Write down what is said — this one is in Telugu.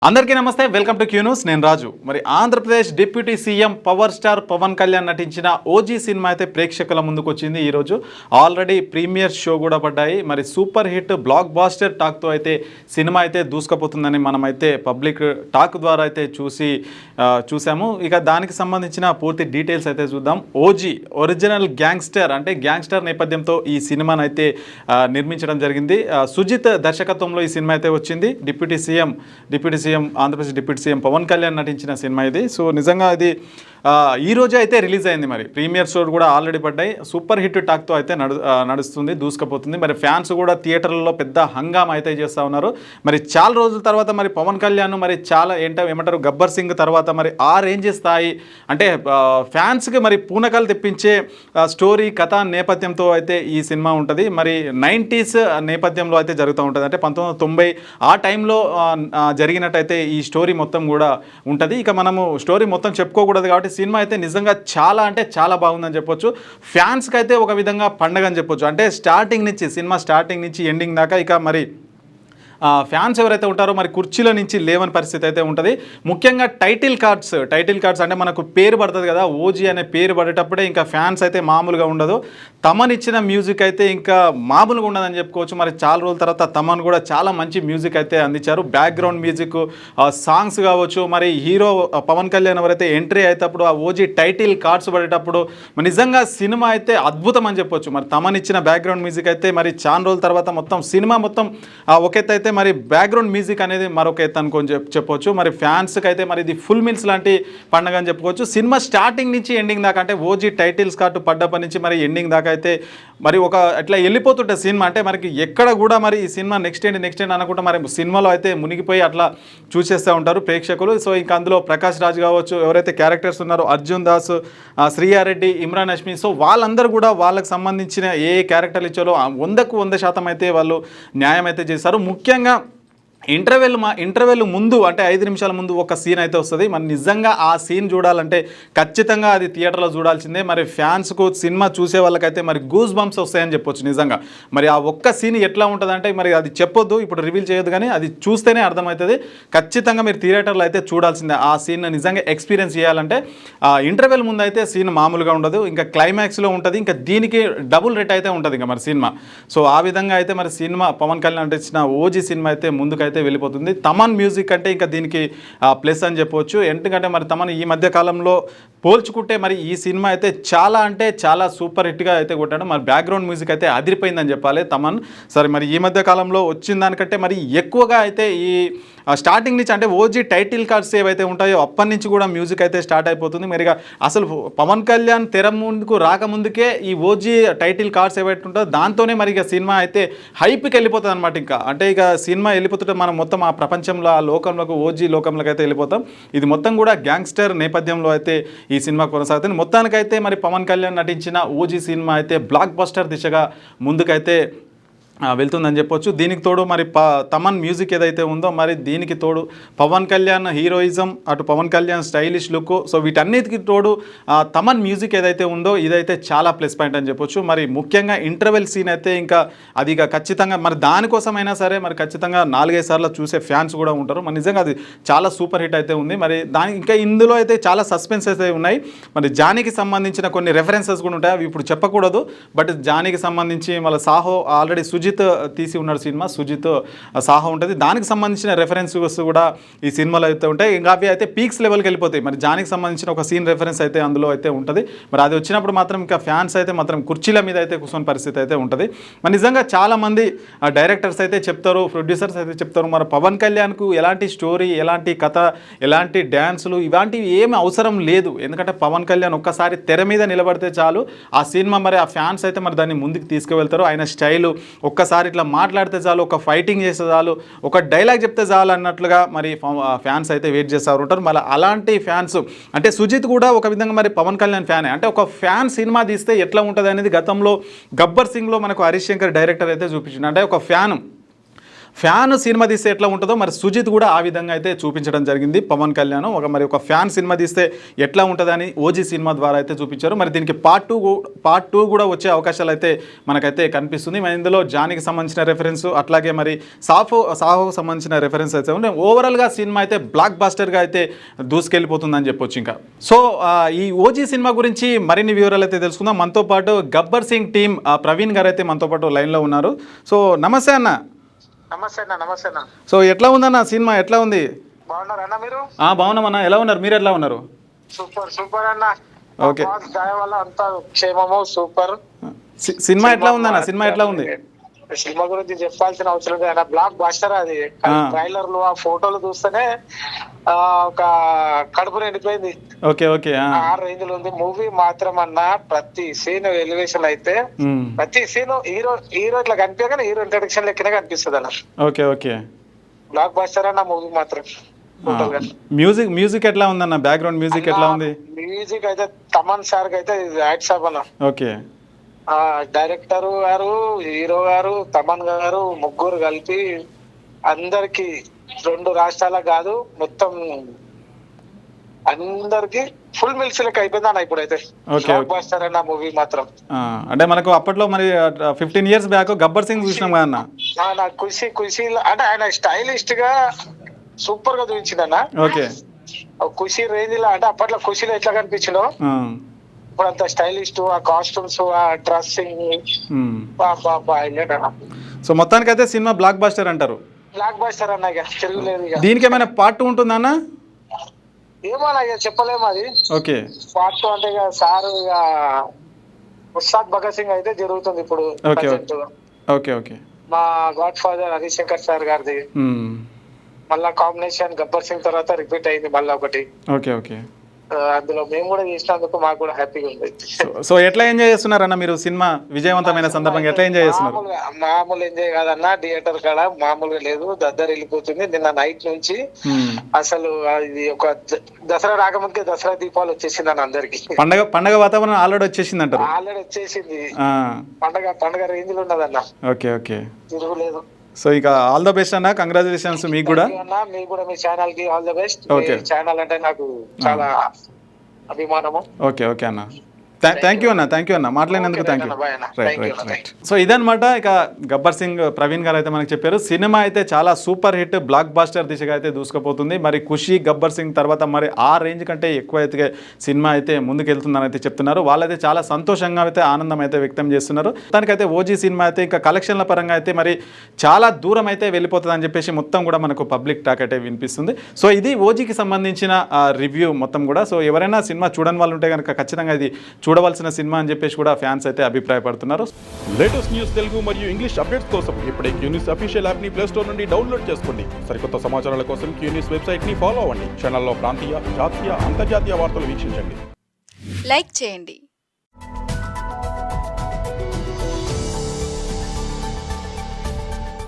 అందరికీ నమస్తే, వెల్కమ్ టు క్యూ న్యూస్. నేను రాజు. మరి Andhra Pradesh deputy CM power star Pawan Kalyan నటించిన ఓజీ సినిమా అయితే ప్రేక్షకుల ముందుకు వచ్చింది. ఈరోజు ఆల్రెడీ ప్రీమియర్ షో కూడా పడ్డాయి. మరి సూపర్ హిట్ బ్లాక్ బాస్టర్ టాక్తో అయితే సినిమా అయితే దూసుకుపోతుందని మనమైతే పబ్లిక్ టాక్ ద్వారా అయితే చూసాము. ఇక దానికి సంబంధించిన పూర్తి డీటెయిల్స్ అయితే చూద్దాం. ఓజీ ఒరిజినల్ గ్యాంగ్స్టర్ అంటే గ్యాంగ్స్టర్ నేపథ్యంతో ఈ సినిమాను అయితే నిర్మించడం జరిగింది. సుజిత్ దర్శకత్వంలో ఈ సినిమా అయితే వచ్చింది. Deputy CM Andhra Pradesh deputy CM Pawan Kalyan నటించిన సినిమా ఇది. సో నిజంగా ఇది ఈ రోజే అయితే రిలీజ్ అయింది. మరి ప్రీమియర్ షో కూడా ఆల్రెడీ పడ్డాయి. సూపర్ హిట్ టాక్తో అయితే నడుస్తుంది, దూసుకుపోతుంది. మరి ఫ్యాన్స్ కూడా థియేటర్లలో పెద్ద హంగామా అయితే చేస్తూ ఉన్నారు. మరి చాలా రోజుల తర్వాత మరి పవన్ కళ్యాణ్ మరి చాలా ఏమంటారు గబ్బర్ సింగ్ తర్వాత మరి ఆ రేంజ్ స్థాయి అంటే ఫ్యాన్స్కి మరి పూనకాలు తెప్పించే స్టోరీ కథ నేపథ్యంతో అయితే ఈ సినిమా ఉంటుంది. మరి 90s నేపథ్యంలో అయితే జరుగుతూ ఉంటుంది. అంటే 1990 ఆ టైంలో జరిగినట్టయితే ఈ స్టోరీ మొత్తం కూడా ఉంటుంది. ఇక మనము స్టోరీ మొత్తం చెప్పుకోకూడదు కాబట్టి సినిమా అయితే నిజంగా చాలా అంటే చాలా బాగుందని చెప్పొచ్చు. ఫ్యాన్స్కి అయితే ఒక విధంగా పండగ అని చెప్పొచ్చు. అంటే సినిమా స్టార్టింగ్ నుంచి ఎండింగ్ దాకా ఇక మరి ఫ్యాన్స్ ఎవరైతే ఉంటారో మరి కుర్చీల నుంచి లేవని పరిస్థితి అయితే ఉంటుంది. ముఖ్యంగా టైటిల్ కార్డ్స్ అంటే మనకు పేరు పడుతుంది కదా, ఓజీ అనే పేరు పడేటప్పుడే ఇంకా ఫ్యాన్స్ అయితే మామూలుగా ఉండదు. తమన్ ఇచ్చిన మ్యూజిక్ అయితే ఇంకా మామూలుగా ఉండదని చెప్పుకోవచ్చు. మరి చాలా రోజుల తర్వాత తమన్ కూడా చాలా మంచి మ్యూజిక్ అయితే అందించారు. బ్యాక్గ్రౌండ్ మ్యూజిక్, సాంగ్స్ కావచ్చు. మరి హీరో పవన్ కళ్యాణ్ ఎవరైతే ఎంట్రీ అయినప్పుడు ఆ ఓజీ టైటిల్ కార్డ్స్ పడేటప్పుడు నిజంగా సినిమా అయితే అద్భుతం అని చెప్పొచ్చు. మరి తమన్ ఇచ్చిన బ్యాక్గ్రౌండ్ మ్యూజిక్ అయితే మరి చాలా రోజుల తర్వాత మొత్తం సినిమా మొత్తం ఒకెత్త అయితే మరి బ్యాక్గ్రౌండ్ మ్యూజిక్ అనేది మరొక ఎత్తు అనుకొని చెప్పొచ్చు. మరి ఫ్యాన్స్కి అయితే మరి ఇది ఫుల్ మీల్స్ లాంటి పండుగ అని చెప్పుకోవచ్చు. సినిమా స్టార్టింగ్ నుంచి ఎండింగ్ దాకా అంటే ఓజీ టైటిల్స్ కార్డు పడ్డప్పటి నుంచి మరి ఎండింగ్ దాకా అయితే మరి ఒక అట్లా వెళ్ళిపోతుంటే సినిమా అంటే మనకి ఎక్కడ కూడా మరి ఈ సినిమా నెక్స్ట్ ఏంటి అనుకుంటా మరి సినిమాలో అయితే మునిగిపోయి అట్లా చూసేస్తూ ఉంటారు ప్రేక్షకులు. సో ఇంకా అందులో ప్రకాష్ రాజ్ కావచ్చు, ఎవరైతే క్యారెక్టర్స్ ఉన్నారో అర్జున్ దాస్, శ్రీయారెడ్డి, ఇమ్రాన్ హష్మి, సో వాళ్ళందరూ కూడా వాళ్ళకి సంబంధించిన ఏ క్యారెక్టర్లు ఇచ్చారో 100% అయితే వాళ్ళు న్యాయం అయితే చేశారు. ముఖ్యంగా ఇంటర్వెల్ ముందు అంటే 5 నిమిషాల ముందు ఒక సీన్ అయితే వస్తుంది. మరి నిజంగా ఆ సీన్ చూడాలంటే ఖచ్చితంగా అది థియేటర్లో చూడాల్సిందే. మరి ఫ్యాన్స్కు సినిమా చూసే వాళ్ళకైతే మరి గూస్ బంప్స్ వస్తాయని చెప్పొచ్చు. నిజంగా మరి ఆ ఒక్క సీన్ ఎట్లా ఉంటుందంటే మరి అది చెప్పొద్దు, ఇప్పుడు రివీల్ చేయొద్దు, కానీ అది చూస్తేనే అర్థమవుతుంది. ఖచ్చితంగా మీరు థియేటర్లో అయితే చూడాల్సిందే. ఆ సీన్ నిజంగా ఎక్స్పీరియన్స్ చేయాలంటే ఇంటర్వెల్ ముందు అయితే సీన్ మామూలుగా ఉండదు, ఇంకా క్లైమాక్స్లో ఉంటుంది. ఇంకా దీనికి డబుల్ రేట్ అయితే ఉంటుంది ఇంకా మరి సినిమా. సో ఆ విధంగా అయితే మరి సినిమా పవన్ కళ్యాణ్ నటించిన ఓజీ సినిమా అయితే ముందుకు అయితే వెళ్ళిపోతుంది. తమన్ మ్యూజిక్ అంటే ఇంకా దీనికి ప్లస్ అని చెప్పవచ్చు. ఎందుకంటే మరి తమన్ ఈ మధ్య కాలంలో పోల్చుకుంటే మరి ఈ సినిమా అయితే చాలా అంటే చాలా సూపర్ హిట్గా అయితే కొట్టాడు. మరి బ్యాక్గ్రౌండ్ మ్యూజిక్ అయితే అదిరిపోయిందని చెప్పాలి తమన్. సరే మరి ఈ మధ్య కాలంలో వచ్చిన దానికంటే మరి ఎక్కువగా అయితే ఈ స్టార్టింగ్ నుంచి అంటే ఓజీ టైటిల్ కార్డ్స్ ఏవైతే ఉంటాయో అప్పటి నుంచి కూడా మ్యూజిక్ అయితే స్టార్ట్ అయిపోతుంది. మరిగా అసలు పవన్ కళ్యాణ్ తెర ముందుకు రాకముందుకే ఈ ఓజీ టైటిల్ కార్డ్స్ ఏవైతే ఉంటుందో దాంతోనే మరి ఇక సినిమా అయితే హైప్కి వెళ్ళిపోతుంది అనమాట. ఇంకా అంటే ఇక సినిమా వెళ్ళిపోతుంటే మనం మొత్తం ఆ ప్రపంచంలో ఆ లోకంలోకి ఓజీ లోకంలోకి అయితే వెళ్ళిపోతాం. ఇది మొత్తం కూడా గ్యాంగ్స్టర్ నేపథ్యంలో అయితే ఈ సినిమా కొనసాగుతుంది. మొత్తానికైతే మరి పవన్ కళ్యాణ్ నటించిన ఓజీ సినిమా అయితే బ్లాక్ బస్టర్ దిశగా ముందుకైతే వెళ్తుందని చెప్పొచ్చు. దీనికి తోడు మరి తమన్ మ్యూజిక్ ఏదైతే ఉందో మరి దీనికి తోడు పవన్ కళ్యాణ్ హీరోయిజం, అటు Pawan Kalyan stylish look, so వీటన్నిటికి తోడు తమన్ మ్యూజిక్ ఏదైతే ఉందో ఇదైతే చాలా ప్లస్ పాయింట్ అని చెప్పొచ్చు. మరి ముఖ్యంగా ఇంటర్వెల్ సీన్ అయితే ఇంకా అది ఇక ఖచ్చితంగా మరి దానికోసమైనా సరే మరి ఖచ్చితంగా 4-5 సార్లు చూసే ఫ్యాన్స్ కూడా ఉంటారు. మరి నిజంగా అది చాలా సూపర్ హిట్ అయితే ఉంది. మరి దానికి ఇంకా ఇందులో అయితే చాలా సస్పెన్స్ అయితే ఉన్నాయి. మరి జానీకి సంబంధించిన కొన్ని రెఫరెన్సెస్ కూడా ఉంటాయి, అవి ఇప్పుడు చెప్పకూడదు. బట్ జానీకి సంబంధించి మళ్ళీ సాహో ఆల్రెడీ సుజిత్ తీసి ఉన్నాడు సినిమా, సుజిత్ సాహో ఉంటుంది. దానికి సంబంధించిన రెఫరెన్సెస్ కూడా ఈ సినిమాలో అయితే ఉంటాయి. ఇంకా అవి అయితే పీక్స్ లెవెల్కి వెళ్ళిపోతాయి. మరి జానికి సంబంధించిన ఒక సీన్ రెఫరెన్స్ అయితే అందులో అయితే ఉంటుంది. మరి అది వచ్చినప్పుడు మాత్రం ఇంకా ఫ్యాన్స్ అయితే మాత్రం కుర్చీల మీద అయితే కూర్చొని పరిస్థితి అయితే ఉంటుంది. మరి నిజంగా చాలామంది డైరెక్టర్స్ అయితే చెప్తారు, ప్రొడ్యూసర్స్ అయితే చెప్తారు, మరి పవన్ కళ్యాణ్కు ఎలాంటి స్టోరీ, ఎలాంటి కథ, ఎలాంటి డ్యాన్సులు ఇలాంటివి ఏమి అవసరం లేదు. ఎందుకంటే పవన్ కళ్యాణ్ ఒక్కసారి తెర మీద నిలబడితే చాలు ఆ సినిమా మరి ఆ ఫ్యాన్స్ అయితే మరి దాన్ని ముందుకు తీసుకువెళ్తారు. ఆయన స్టైలు ఒక్కసారి ఇట్లా మాట్లాడితే చాలు, ఒక ఫైటింగ్ చేస్తే చాలు, ఒక డైలాగ్ చెప్తే చాలు అన్నట్లుగా మరి ఫ్యాన్స్ అయితే వెయిట్ చేస్తూ ఉంటారు. మళ్ళీ అలాంటి ఫ్యాన్స్ అంటే సుజిత్ కూడా ఒక విధంగా మరి పవన్ కళ్యాణ్ ఫ్యానే. అంటే ఒక ఫ్యాన్ సినిమా తీస్తే ఎట్లా ఉంటుంది అనేది గతంలో గబ్బర్ సింగ్లో మనకు హరీష్ శంకర్ డైరెక్టర్ అయితే చూపించింది. అంటే ఒక ఫ్యాన్ ఫ్యాన్ సినిమా తీస్తే ఎట్లా ఉంటుందో మరి సుజిత్ కూడా ఆ విధంగా అయితే చూపించడం జరిగింది. పవన్ కళ్యాణ్ ఒక ఫ్యాన్ సినిమా తీస్తే ఎట్లా ఉంటుందని ఓజీ సినిమా ద్వారా అయితే చూపించారు. మరి దీనికి పార్ట్ టూ కూడా వచ్చే అవకాశాలు అయితే మనకైతే కనిపిస్తుంది. మరి ఇందులో జానికి సంబంధించిన రెఫరెన్స్, అట్లాగే మరి సాహోకు సంబంధించిన రెఫరెన్స్ అయితే ఉన్నాయి. ఓవరాల్గా సినిమా అయితే బ్లాక్ బాస్టర్గా అయితే దూసుకెళ్ళిపోతుందని చెప్పొచ్చు. ఇంకా సో ఈ ఓజీ సినిమా గురించి మరిన్ని వివరాలు అయితే తెలుసుకుందాం. మనతో పాటు గబ్బర్ సింగ్ టీం ప్రవీణ్ గారు అయితే మనతో పాటు లైన్లో ఉన్నారు. సో నమస్తే అన్న. నమస్తే అన్న. సో ఎట్లా ఉందన్న సినిమా, ఎట్లా ఉంది? బాగున్నారన్న మీరు? బాగున్నామన్న. ఎలా ఉన్నారు, మీరు ఎట్లా ఉన్నారు? సూపర్ అన్న. ఓకే, దయ వల్ల అంతా క్షేమము. సూపర్. సినిమా ఎట్లా ఉందన్న? సినిమా ఎట్లా ఉంది? సినిమా గురించి చెప్పాల్సిన అవసరం లేదు. బ్లాక్ బాస్టర్ అది. ట్రైలర్లు ఆ ఫోటోలు చూస్తేనే ఒక కడుపు నిండిపోయింది. Okay okay. ఆ రేంజ్ లో ఉంది మూవీ మాత్రం అన్న. ప్రతి సీన్ ఎలివేషన్ అయితే, ప్రతి సీన్ హీరో ఇట్లా కనిపించగానే హీరో ఇంట్రడక్షన్ లెక్కనే కనిపిస్తుంది అన్న. Okay okay. బ్లాక్ బాస్టర్ అన్న మూవీ మాత్రం. మ్యూజిక్ ఎట్లా ఉందన్న? బ్యాక్గ్రౌండ్ మ్యూజిక్ ఎట్లా ఉంది? మ్యూజిక్ అయితే తమన్ సార్ కి అయితే హ్యాట్స్ ఆఫ్ అన్న. ఓకే. డైరెక్టర్ గారు, హీరో గారు, తమన్ గారు ముగ్గురు కలిపి అందరికి 2 రాష్ట్రాలకు కాదు మొత్తం అందరికి ఫుల్ మిల్స్ లెక్క అయిపోయింది అన్న ఇప్పుడైతే. బ్లాక్ బాస్టర్ అన్న మూవీ మాత్రం. అంటే మనకు అప్పట్లో మరి 15 years బ్యాక్ గబ్బర్ సింగ్ చూసినాం కదా అన్న. నాకు ఖుషి అంటే ఆయన స్టైలిస్ట్ గా సూపర్ గా చూపించిందన్న. ఓకే. ఖుషి రేంజ్ లో అంటే అప్పట్లో ఖుషిలో ఎట్లా కనిపించిందో ఇప్పుడు అంత స్టైలిస్ట్, ఆ కాస్ట్యూమ్స్, ఆ డ్రెస్సింగ్. సో మొత్తానికి అయితే సినిమా బ్లాక్ బాస్టర్ అంటారు. బ్లాక్ బాస్టర్ అన్న, ఇక తిరుగులేదు. దీనికి ఏమైనా పార్ట్ 2 ఉంటుందా అన్న? ఏమో ఇక చెప్పలేము అది. ఓకే. పార్ట్ 2 అంటే ఇక సార్ ఇక ఉస్తాద్ భగత్ సింగ్ అయితే జరుగుతుంది ఇప్పుడు. Okay okay. మా గాడ్ ఫాదర్ హరిశంకర్ సార్ గారిది మళ్ళా కాంబినేషన్ గబ్బర్ సింగ్ తర్వాత రిపీట్ అయింది మళ్ళీ ఒకటి. Okay okay. అందులో మేము కూడా చేసినందుకు మాకు కూడా హ్యాపీగా ఉంది. సో ఎట్లా ఎంజాయ్ చేస్తున్నారన్న మీరు సినిమా విజయవంతమైన సందర్భంగా? ఎట్లా ఎంజాయ్ చేస్తున్నారు? మామూలు ఎంజాయ్ కాదన్న. థియేటర్ కాడ మామూలుగా లేదు, దద్దరు వెళ్ళిపోతుంది. నిన్న నైట్ నుంచి అసలు ఇది ఒక దసరా రాకముందుకే దసరా దీపాలు వచ్చేసింది అన్న అందరికి. పండగ వాతావరణం ఆల్రెడీ వచ్చేసింది అంటారు. ఆల్రెడీ వచ్చేసింది. పండగ రేంజ్ లో ఉన్నదన్న. Okay okay. తిరుగులేదు. సో ఇక ఆల్ ద బెస్ట్ అన్న. కంగ్రాచులేషన్స్ మీకు కూడా. మీకు కూడా మీ ఛానల్ కి ఆల్ ద బెస్ట్. ఛానల్ అంటే నాకు చాలా అభిమానము. ఓకే ఓకే అన్న. థ్యాంక్ యూ అన్న మాట్లాడినందుకు థ్యాంక్ యూ. రైట్. సో ఇదనమాట ఇక గబ్బర్ సింగ్ ప్రవీణ్ గారు అయితే మనకు చెప్పారు. సినిమా అయితే చాలా సూపర్ హిట్ బ్లాక్ బాస్టర్ దిశగా అయితే దూసుకుపోతుంది. మరి ఖుషి, గబ్బర్ సింగ్ తర్వాత మరి ఆ రేంజ్ కంటే ఎక్కువ అయితే సినిమా అయితే ముందుకెళ్తుందని అయితే చెప్తున్నారు. వాళ్ళైతే చాలా సంతోషంగా అయితే ఆనందం అయితే వ్యక్తం చేస్తున్నారు. దానికైతే ఓజీ సినిమా అయితే ఇంకా కలెక్షన్ల పరంగా అయితే మరి చాలా దూరం అయితే వెళ్ళిపోతుంది అని చెప్పేసి మొత్తం కూడా మనకు పబ్లిక్ టాక్ అయితే వినిపిస్తుంది. సో ఇది ఓజీకి సంబంధించిన రివ్యూ మొత్తం కూడా. సో ఎవరైనా సినిమా చూడని వాళ్ళు ఉంటే కనుక ఖచ్చితంగా ఇది చూడవలసిన సినిమా అని చెప్పేసి కూడా ఫ్యాన్స్ అయితే అభిప్రాయపడుతున్నారు. లేటెస్ట్ న్యూస్ తెలుగు మరియు ఇంగ్లీష్ అప్డేట్స్ కోసం ఇప్పుడే క్యూన్యూస్ అఫీషియల్ యాప్ ని ప్లే స్టోర్ నుండి డౌన్లోడ్ చేసుకోండి. సరికొత్త సమాచారాల కోసం క్యూన్యూస్ వెబ్సైట్ ని ఫాలో అవ్వండి. ఛానల్లో ప్రాంతీయ, జాతీయ, అంతర్జాతీయ వార్తలు వీక్షించండి. లైక్ చేయండి.